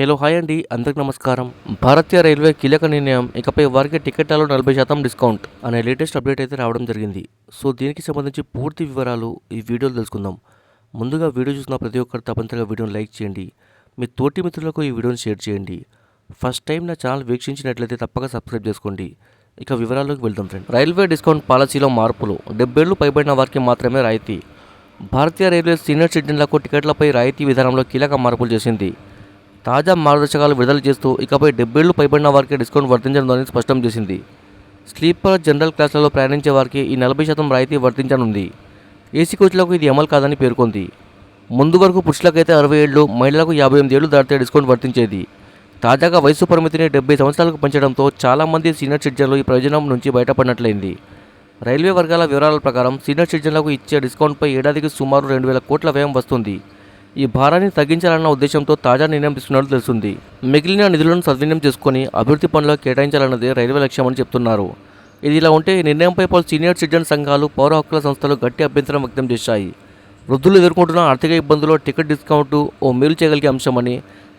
Hello hi అండి, అందరికి నమస్కారం. భారతీయ రైల్వే కీలక నిర్ణయం, ఇకపై వారికి టికెట్లలో 40% డిస్కౌంట్ అనే లేటెస్ట్ అప్డేట్ అయితే రావడం జరిగింది. సో దీనికి సంబంధించి పూర్తి వివరాలు ఈ వీడియోలో తెలుసుకుందాం. ముందుగా వీడియో చూసిన ప్రతి ఒక్కరు తప్పనిసరిగా వీడియోని లైక్ చేయండి. మీ తోటి మిత్రులకు ఈ వీడియోని షేర్ చేయండి. ఫస్ట్ టైం నా ఛానల్ వీక్షించినట్లయితే తప్పక సబ్స్క్రైబ్ చేసుకోండి. ఇక వివరాల్లోకి వెళ్దాం ఫ్రెండ్. రైల్వే డిస్కౌంట్ పాలసీలో మార్పులు. 70 ఏళ్లు పైబడిన వారికి మాత్రమే రాయితీ. భారతీయ రైల్వే సీనియర్ సిటిజన్లకు టికెట్లపై రాయితీ విధానంలో కీలక మార్పులు చేసింది. తాజా మార్గదర్శకాలు విడుదల చేస్తూ ఇకపై 70 ఏళ్లు పైబడిన వారికి డిస్కౌంట్ వర్తించనుందని స్పష్టం చేసింది. స్లీపర్, జనరల్ క్లాసులలో ప్రయాణించే వారికి ఈ 40% రాయితీ వర్తించనుంది. ఏసీ కోచ్లకు ఇది అమలు కాదని పేర్కొంది. ముందు వరకు పురుషులకైతే 60 ఏళ్లు, మహిళలకు 58 ఏళ్లు దాటితే డిస్కౌంట్ వర్తించేది. తాజాగా వయసు పరిమితిని 70 సంవత్సరాలకు పెంచడంతో చాలామంది సీనియర్ సిటిజన్లు ఈ ప్రయోజనం నుంచి బయటపడినట్లయింది. రైల్వే వర్గాల వివరాల ప్రకారం సీనియర్ సిటిజన్లకు ఇచ్చే డిస్కౌంట్పై ఏడాదికి సుమారు 2,000 కోట్ల వ్యయం వస్తుంది. ఈ భారాన్ని తగ్గించాలన్న ఉద్దేశంతో తాజా నిర్ణయం తీసుకున్నట్లు తెలుస్తుంది. మిగిలిన నిధులను సద్వినియోగం చేసుకుని అభివృద్ధి పనులకు కేటాయించాలన్నదే రైల్వే లక్ష్యమని చెప్తున్నారు. ఇది ఇలా ఉంటే ఈ నిర్ణయంపై పలు సీనియర్ సిటిజన్ సంఘాలు, పౌర హక్కుల సంస్థలు గట్టి అభ్యంతరం వ్యక్తం చేశాయి. వృద్ధులు ఎదుర్కొంటున్న ఆర్థిక ఇబ్బందుల్లో టికెట్ డిస్కౌంట్ ఓ మేలు చేయగలిగే అంశమని,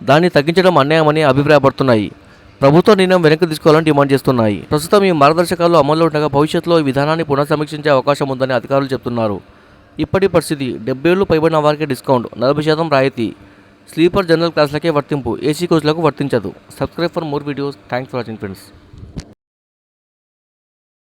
దాన్ని తగ్గించడం అన్యాయమని అభిప్రాయపడుతున్నాయి. ప్రభుత్వ నిర్ణయం వెనక్కి తీసుకోవాలని డిమాండ్ చేస్తున్నాయి. ప్రస్తుతం ఈ మార్గదర్శకాలు అమల్లో ఉండగా భవిష్యత్తులో ఈ విధానాన్ని పునఃసమీక్షించే అవకాశం ఉందని అధికారులు చెబుతున్నారు. ఇప్పటి పరిస్థితి: 70 ఏళ్లు పైబడిన వారికి డిస్కౌంట్, 40% రాయితీ. స్లీపర్, జనరల్ క్లాసులకే వర్తింపు, ఏసీ కోచ్లకు వర్తించదు. Subscribe for more videos. Thanks for watching friends.